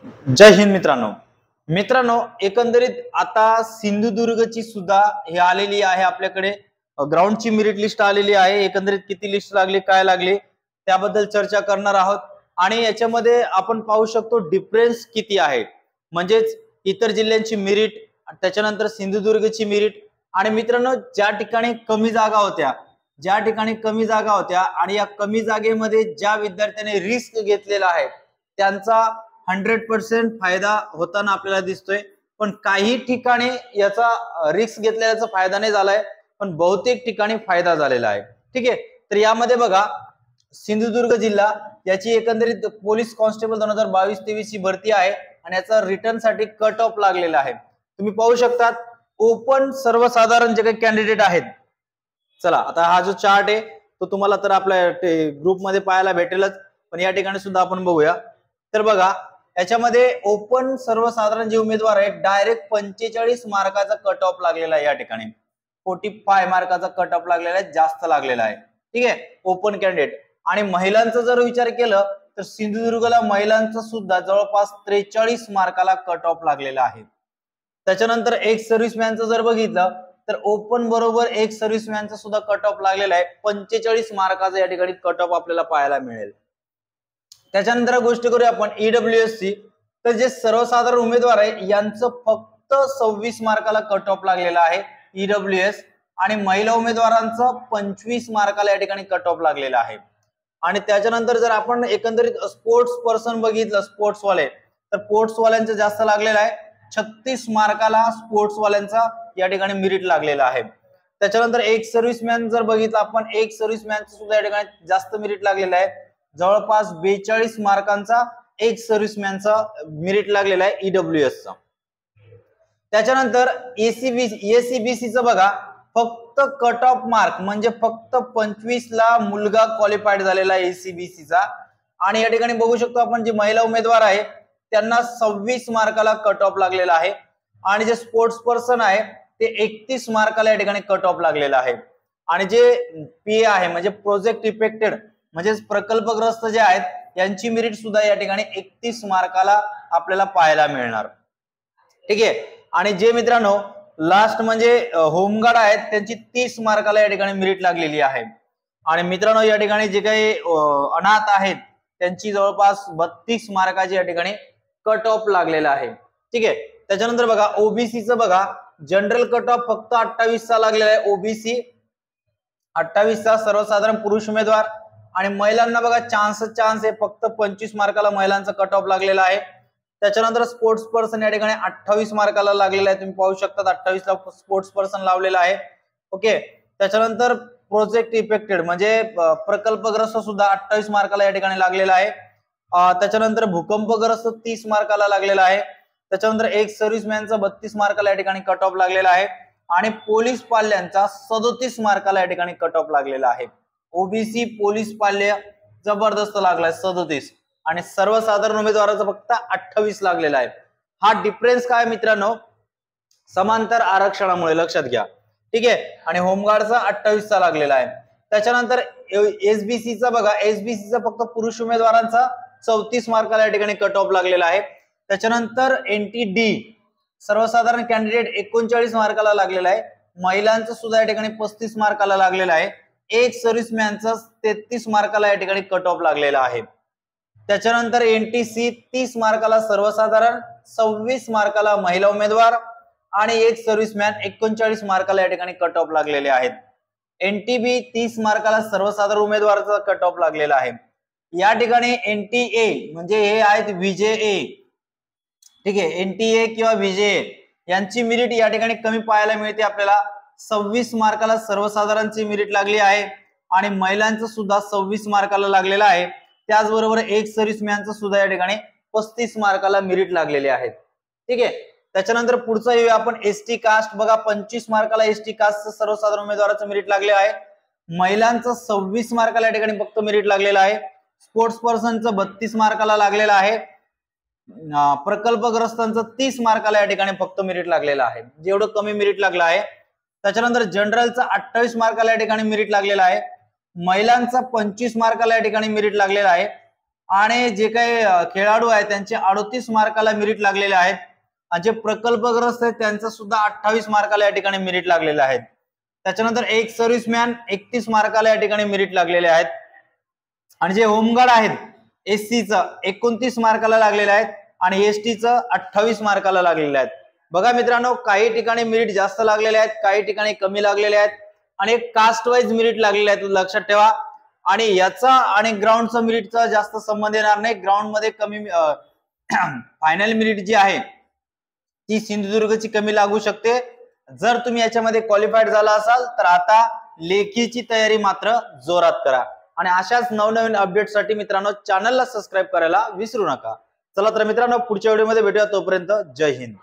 जय हिंद मित्रांनो एकंदरीत आता सिंधुदुर्गची सुद्धा हे आलेली आहे आपल्याकडे ग्राउंडची मेरिट लिस्ट आलेली आहे। एकंदरीत किती लिस्ट लागली काय लागली त्याबद्दल चर्चा करणार आहोत आणि याच्यामध्ये आपण पाहू शकतो डिफरन्स किती आहे, म्हणजेच इतर जिल्ह्यांची मेरिट त्याच्यानंतर सिंधुदुर्गची मेरिट। आणि मित्रांनो ज्या ठिकाणी कमी जागा होत्या आणि या कमी जागेमध्ये ज्या विद्यार्थ्यांनी रिस्क घेतलेला आहे त्यांचा 100% फायदा होताना आपल्याला दिसतोय, पण काही ठिकाणी याचा रिस्क घेतलेल्याचा फायदा नाही झालाय, पण बहुतेक ठिकाणी फायदा झालेला आहे। ठीक आहे, तर यामध्ये बघा सिंधुदुर्ग जिल्हा याची एकंदरीत पोलीस कॉन्स्टेबल 2022-23 ची भरती आहे आणि याचा रिटर्न साठी कट ऑफ लागलेला आहे। तुम्ही पाहू शकता ओपन सर्वसाधारण जे काही कॅन्डिडेट आहेत, चला आता हा जो चार्ट आहे तो तुम्हाला तर आपल्या ग्रुपमध्ये पाहायला भेटेलच, पण या ठिकाणी सुद्धा आपण बघूया। तर बघा याच्यामध्ये ओपन सर्वसाधारण जे उमेदवार आहेत डायरेक्ट 45 मार्काचा कट ऑफ लागलेला आहे, या ठिकाणी 45 मार्काचा कट ऑफ लागलेला आहे, जास्त लागलेला आहे। ठीक आहे, ओपन कॅन्डिडेट। आणि महिलांचा जर विचार केला तर सिंधुदुर्गला महिलांचा सुद्धा जवळपास 43 मार्काला कट ऑफ लागलेला आहे। त्याच्यानंतर एक सर्व्हिसमॅनचं जर बघितलं तर ओपन बरोबर एक सर्व्हिसमॅनचा सुद्धा कट ऑफ लागलेला आहे, 45 मार्काचा या ठिकाणी कट ऑफ आपल्याला पाहायला मिळेल। त्याच्यानंतर गोष्ट करूया आपण ईडब्ल्यूएस ची, तर जे सर्वसाधारण उमेदवार आहे यांचं फक्त 26 मार्काला कट ऑफ लागलेला आहे ईडब्ल्यूएस, आणि महिला उमेदवारांचा 25 मार्काला या ठिकाणी कट ऑफ लागलेला आहे। आणि त्याच्यानंतर जर आपण एकंदरीत स्पोर्ट्स पर्सन बघितलं स्पोर्ट्सवाले, तर स्पोर्ट्सवाल्यांचं जास्त लागलेलं आहे, 36 मार्काला स्पोर्ट्सवाल्यांचा या ठिकाणी मेरिट लागलेला आहे। त्याच्यानंतर एक सर्व्हिसमॅन जर बघितलं आपण, एक सर्व्हिसमॅनचं सुद्धा या ठिकाणी जास्त मेरिट लागलेलं आहे, जवळपास 42 मार्कांचा एक सर्व्हिसमॅनचा मेरिट लागलेला आहे ईडब्ल्यूएस चा। त्याच्यानंतर एसीबीसीचं बघा फक्त कट ऑफ मार्क म्हणजे फक्त 25 ला मुलगा क्वालिफाईड झालेला आहे एसीबीसीचा, आणि या ठिकाणी बघू शकतो आपण जे महिला उमेदवार आहे त्यांना 26 मार्काला कट ऑफ लागलेला आहे, आणि जे स्पोर्ट्स पर्सन आहे ते 31 मार्काला या ठिकाणी कट ऑफ लागलेला आहे। आणि जे पीए आहे म्हणजे प्रोजेक्ट इफेक्टेड म्हणजे प्रकल्पग्रस्त जे आहेत यांची मेरिट सुद्धा या ठिकाणी 31 मार्काला आपल्याला पाहायला मिळणार। ठीक आहे, आणि जे मित्रांनो लास्ट म्हणजे होमगार्ड आहेत त्यांची 30 मार्काला या ठिकाणी मेरिट लागलेली आहे। आणि मित्रांनो या ठिकाणी जे काही अनाथ आहेत त्यांची जवळपास 32 मार्काची या ठिकाणी कट ऑफ लागलेला आहे। ठीक आहे, त्याच्यानंतर बघा ओबीसीचं बघा जनरल कट ऑफ फक्त 28 चा लागलेला आहे, ओबीसी 28 चा सर्वसाधारण पुरुष उमेदवार, आणि महिलांना बघा चान्स आहे फक्त 25 मार्काला महिलांचा कट ऑफ लागलेला आहे। त्याच्यानंतर स्पोर्ट्स पर्सन या ठिकाणी 28 मार्काला लागलेला आहे, तुम्ही पाहू शकता 28 ला स्पोर्ट्स पर्सन लावलेला आहे। ओके, त्याच्यानंतर प्रोजेक्ट इफेक्टेड म्हणजे प्रकल्पग्रस्त सुद्धा 28 मार्काला या ठिकाणी लागलेला आहे। त्याच्यानंतर भूकंपग्रस्त 30 मार्काला लागलेला आहे। त्याच्यानंतर एक सर्व्हिसमॅनचा 32 मार्काला या ठिकाणी कट ऑफ लागलेला आहे, आणि पोलीस पाल्यांचा 37 मार्काला या ठिकाणी कट ऑफ लागलेला आहे। ओबीसी पोलीस पाल्य जबरदस्त लागलाय 37, आणि सर्वसाधारण उमेदवाराचा फक्त 28 लागलेला आहे। हा डिफरन्स काय मित्रांनो, समांतर आरक्षणामुळे लक्षात घ्या। ठीक आहे, आणि होमगार्डचा 28 चा लागलेला आहे। त्याच्यानंतर एसबीसीचा बघा, एसबीसीचा फक्त पुरुष उमेदवारांचा 34 मार्काला या ठिकाणी कट ऑफ लागलेला आहे। त्याच्यानंतर एनटीडी सर्वसाधारण कॅन्डिडेट 39 मार्काला लागलेला आहे, महिलांचं सुद्धा या ठिकाणी 35 मार्काला लागलेला आहे, एक सर्व्हिसमॅनचा 33 मार्काला या ठिकाणी कट ऑफ लागलेला आहे। त्याच्यानंतर एनटीसी 30 मार्काला सर्वसाधारण, 26 मार्काला महिला उमेदवार, आणि एक सर्व्हिसमॅन 39 मार्काला या ठिकाणी कट ऑफ लागलेले आहेत। एनटीबी 30 मार्काला सर्वसाधारण उमेदवाराचा कट ऑफ लागलेला आहे। या ठिकाणी एनटीए म्हणजे हे आहेत व्हीजेए, ठीक आहे, एनटीए किंवा व्हीजेए यांची मेरिट या ठिकाणी कमी पाहायला मिळते आपल्याला, 26 मार्काला सर्वसाधारणची मेरिट लागली आहे, आणि महिलांचं सुद्धा 26 मार्काला लागलेला आहे। त्याचबरोबर एक सर्व्हिसमॅनचं सुद्धा या ठिकाणी 35 मार्काला मेरिट लागलेले आहेत। ठीक आहे, त्याच्यानंतर पुढचा येऊया आपण एसटी कास्ट, बघा 25 मार्काला एसटी कास्ट सर्वसाधारण उमेदवाराचं मेरिट लागले आहे, महिलांचं 26 मार्काला या ठिकाणी फक्त मेरिट लागलेलं आहे, स्पोर्ट्स पर्सनचं 32 मार्काला लागलेलं आहे, प्रकल्पग्रस्तांचं 30 मार्काला या ठिकाणी फक्त मेरिट लागलेलं आहे, जेवढं कमी मेरिट लागलं आहे। त्याच्यानंतर जनरलचा 28 मार्काला या ठिकाणी मेरिट लागलेला आहे, महिलांचा 25 मार्काला या ठिकाणी मेरिट लागलेला आहे, आणि जे काही खेळाडू आहेत त्यांचे 38 मार्काला मेरिट लागलेले आहेत आणि जे प्रकल्पग्रस्त आहेत त्यांचं सुद्धा 28 मार्काला या ठिकाणी मेरिट लागलेले आहेत. त्याच्यानंतर एक सर्व्हिसमॅन 31 मार्काला या ठिकाणी मेरिट लागलेले आहेत आणि जे होमगार्ड आहेत एससीचं 29 मार्काला लागलेले आहेत आणि एसटीचं 28 मार्काला लागलेले आहेत. बघा मित्रांनो, काही ठिकाणी मेरिट जास्त लागलेले आहेत, काही ठिकाणी कमी लागलेले आहेत आणि एक कास्ट वाईज मेरिट लागलेले आहेत, लक्षात ठेवा. आणि याचा आणि ग्राउंडचा मेरिटचा जास्त संबंध येणार नाही. ग्राउंड मध्ये कमी फायनल मेरिट जी आहे ती सिंधुदुर्गची कमी लागू शकते. जर तुम्ही याच्यामध्ये क्वालिफाईड झाला असाल तर आता लेखीची तयारी मात्र जोरात करा. आणि अशाच नवनवीन अपडेटसाठी मित्रांनो चॅनलला सबस्क्राईब करायला विसरू नका. चला तर मित्रांनो, पुढच्या व्हिडिओमध्ये भेटूया. तोपर्यंत जय हिंद.